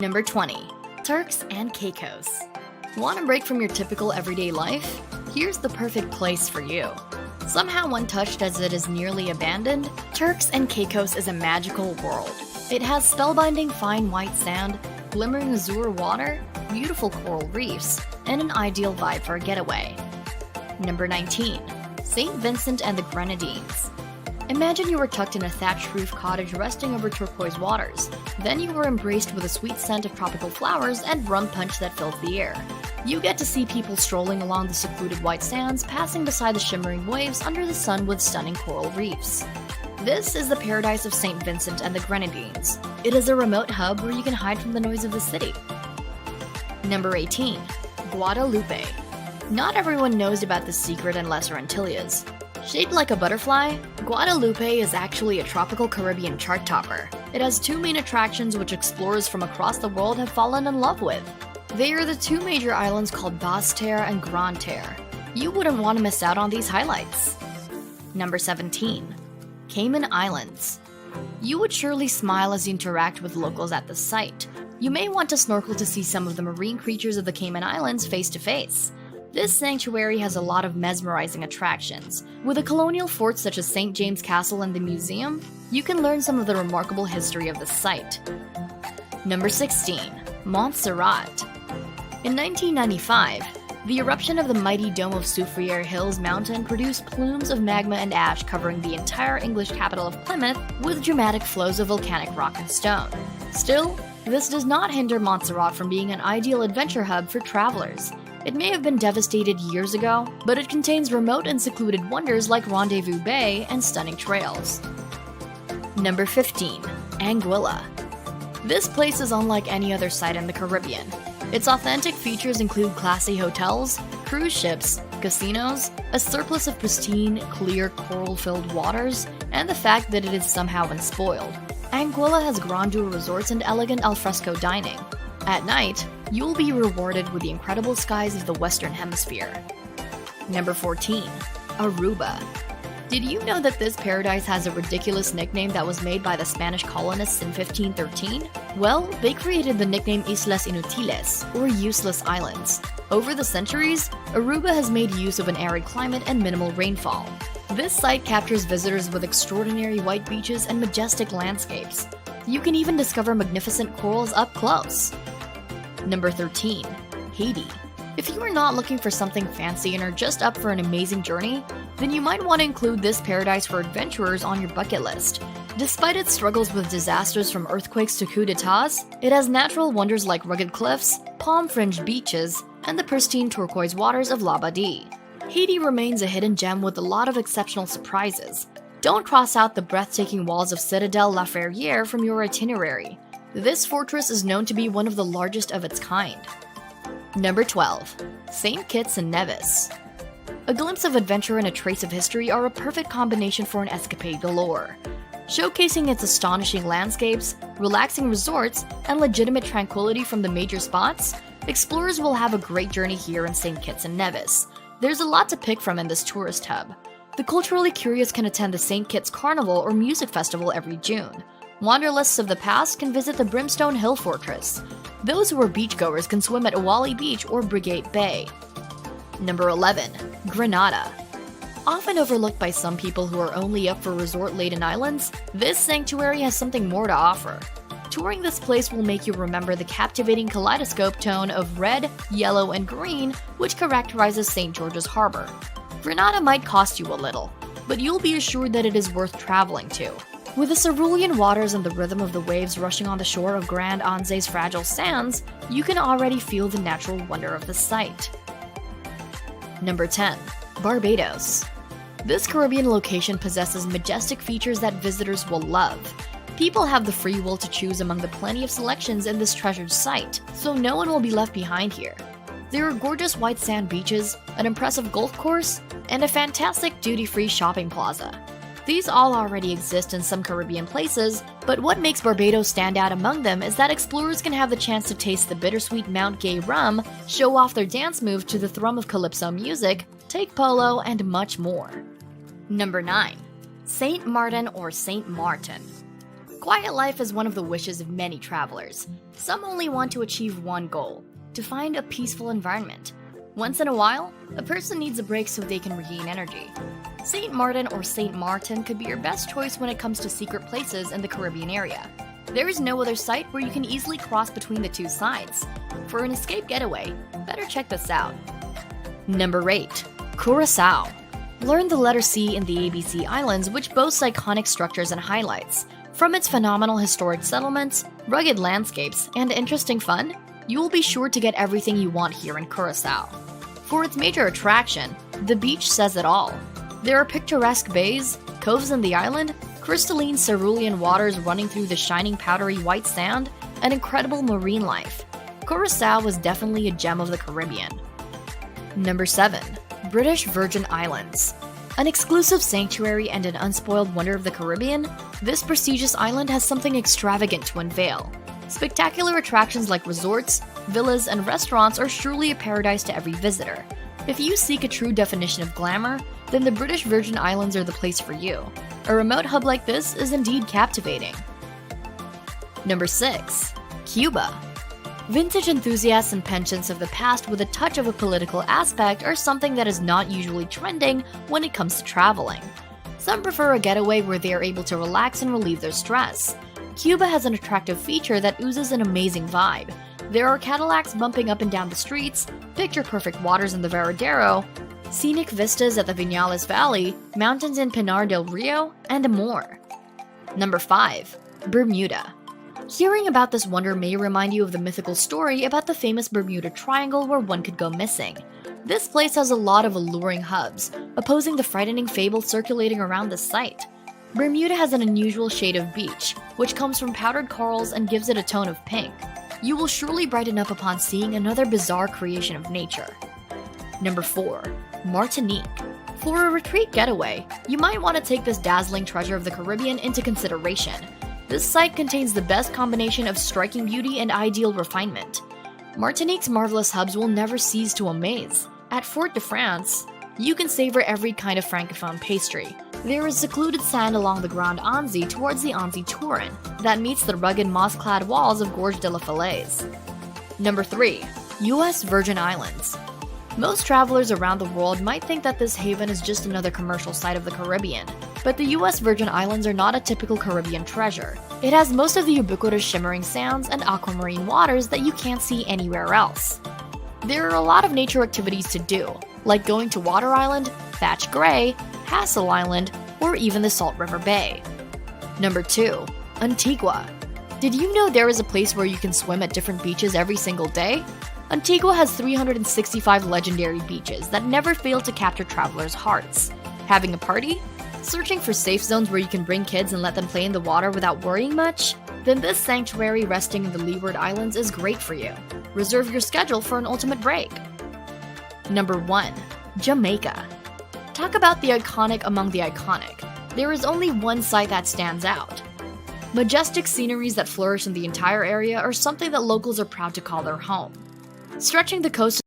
Number 20. Turks and Caicos. Want a break from your typical everyday life? Here's the perfect place for you. Somehow untouched as it is nearly abandoned, Turks and Caicos is a magical world. It has spellbinding fine white sand, glimmering azure water, beautiful coral reefs, and an ideal vibe for a getaway. Number 19. St. Vincent and the Grenadines. Imagine you were tucked in a thatched roof cottage resting over turquoise waters. Then you were embraced with a sweet scent of tropical flowers and rum punch that fills the air. You get to see people strolling along the secluded white sands, passing beside the shimmering waves under the sun with stunning coral reefs. This is the paradise of St. Vincent and the Grenadines. It is a remote hub where you can hide from the noise of the city. Number 18. Guadalupe. Not everyone knows about the secret and Lesser Antilles. Shaped like a butterfly, Guadalupe is actually a tropical Caribbean chart topper. It has two main attractions which explorers from across the world have fallen in love with. They are the two major islands called Basse Terre and Grande Terre. You wouldn't want to miss out on these highlights. Number 17. Cayman Islands. You would surely smile as you interact with locals at the site. You may want to snorkel to see some of the marine creatures of the Cayman Islands face to face. This sanctuary has a lot of mesmerizing attractions. With a colonial fort such as St. James Castle and the museum, you can learn some of the remarkable history of the site. Number 16. Montserrat. In 1995, the eruption of the mighty Dome of Soufriere Hills mountain produced plumes of magma and ash covering the entire English capital of Plymouth with dramatic flows of volcanic rock and stone. Still, this does not hinder Montserrat from being an ideal adventure hub for travelers. It may have been devastated years ago, but it contains remote and secluded wonders like Rendezvous Bay and stunning trails. Number 15. Anguilla. This place is unlike any other site in the Caribbean. Its authentic features include classy hotels, cruise ships, casinos, a surplus of pristine, clear, coral-filled waters, and the fact that it is somehow unspoiled. Anguilla has grandeur resorts and elegant alfresco dining. At night, you'll be rewarded with the incredible skies of the Western Hemisphere. Number 14. Aruba. Did you know that this paradise has a ridiculous nickname that was made by the Spanish colonists in 1513? Well, they created the nickname Islas Inutiles, or useless islands. Over the centuries, Aruba has made use of an arid climate and minimal rainfall. This site captures visitors with extraordinary white beaches and majestic landscapes. You can even discover magnificent corals up close. Number 13. Haiti. If you are not looking for something fancy and are just up for an amazing journey, then you might want to include this paradise for adventurers on your bucket list. Despite its struggles with disasters from earthquakes to coups d'etats, it has natural wonders like rugged cliffs, palm-fringed beaches, and the pristine turquoise waters of Labadie. Haiti remains a hidden gem with a lot of exceptional surprises. Don't cross out the breathtaking walls of Citadelle La Ferrière from your itinerary. This fortress is known to be one of the largest of its kind. Number 12. St. Kitts and Nevis. A glimpse of adventure and a trace of history are a perfect combination for an escapade galore. Showcasing its astonishing landscapes, relaxing resorts, and legitimate tranquility from the major spots, explorers will have a great journey here in St. Kitts and Nevis. There's a lot to pick from in this tourist hub. The culturally curious can attend the St. Kitts Carnival or Music Festival every June. Wanderlusts of the past can visit the Brimstone Hill Fortress. Those who are beachgoers can swim at Wally Beach or Brigade Bay. Number 11. Grenada. Often overlooked by some people who are only up for resort-laden islands, this sanctuary has something more to offer. Touring this place will make you remember the captivating kaleidoscope tone of red, yellow, and green which characterizes St. George's Harbor. Grenada might cost you a little, but you'll be assured that it is worth traveling to. With the cerulean waters and the rhythm of the waves rushing on the shore of Grand Anse's fragile sands, you can already feel the natural wonder of the site. Number 10. Barbados. This Caribbean location possesses majestic features that visitors will love. People have the free will to choose among the plenty of selections in this treasured site, so no one will be left behind here. There are gorgeous white sand beaches, an impressive golf course, and a fantastic duty-free shopping plaza. These all already exist in some Caribbean places, but what makes Barbados stand out among them is that explorers can have the chance to taste the bittersweet Mount Gay rum, show off their dance move to the thrum of calypso music, take polo, and much more. Number 9. St. Martin or St. Martin. Quiet life is one of the wishes of many travelers. Some only want to achieve one goal: to find a peaceful environment. Once in a while, a person needs a break so they can regain energy. St. Martin or St. Martin could be your best choice when it comes to secret places in the Caribbean area. There is no other site where you can easily cross between the two sides. For an escape getaway, better check this out. Number 8. Curaçao. Learn the letter C in the ABC Islands, which boasts iconic structures and highlights. From its phenomenal historic settlements, rugged landscapes, and interesting fun, you will be sure to get everything you want here in Curaçao. For its major attraction, the beach says it all. There are picturesque bays, coves in the island, crystalline cerulean waters running through the shining powdery white sand, and incredible marine life. Curaçao is definitely a gem of the Caribbean. Number 7. British Virgin Islands. An exclusive sanctuary and an unspoiled wonder of the Caribbean, this prestigious island has something extravagant to unveil. Spectacular attractions like resorts, villas, and restaurants are surely a paradise to every visitor. If you seek a true definition of glamour, then the British Virgin Islands are the place for you. A remote hub like this is indeed captivating. Number 6. Cuba. Vintage enthusiasts and penchants of the past with a touch of a political aspect are something that is not usually trending when it comes to traveling. Some prefer a getaway where they are able to relax and relieve their stress. Cuba has an attractive feature that oozes an amazing vibe. There are Cadillacs bumping up and down the streets, picture-perfect waters in the Veradero, scenic vistas at the Vinales Valley, mountains in Pinar del Rio, and more. Number 5. Bermuda. Hearing about this wonder may remind you of the mythical story about the famous Bermuda Triangle where one could go missing. This place has a lot of alluring hubs, opposing the frightening fable circulating around the site. Bermuda has an unusual shade of beach, which comes from powdered corals and gives it a tone of pink. You will surely brighten up upon seeing another bizarre creation of nature. Number 4. Martinique. For a retreat getaway, you might want to take this dazzling treasure of the Caribbean into consideration. This site contains the best combination of striking beauty and ideal refinement. Martinique's marvelous hubs will never cease to amaze. At Fort de France, you can savor every kind of francophone pastry. There is secluded sand along the Grande Anse towards the Anse Turin that meets the rugged moss-clad walls of Gorge de la Falaise. Number 3. US Virgin Islands. Most travelers around the world might think that this haven is just another commercial site of the Caribbean, but the US Virgin Islands are not a typical Caribbean treasure. It has most of the ubiquitous shimmering sands and aquamarine waters that you can't see anywhere else. There are a lot of nature activities to do, like going to Water Island, Thatch Gray, Hassel Island, or even the Salt River Bay. Number 2. Antigua. Did you know there is a place where you can swim at different beaches every single day? Antigua has 365 legendary beaches that never fail to capture travelers' hearts. Having a party? Searching for safe zones where you can bring kids and let them play in the water without worrying much? Then this sanctuary resting in the Leeward Islands is great for you. Reserve your schedule for an ultimate break. Number 1. Jamaica. Talk about the iconic among the iconic. There is only one site that stands out. Majestic sceneries that flourish in the entire area are something that locals are proud to call their home. Stretching the coast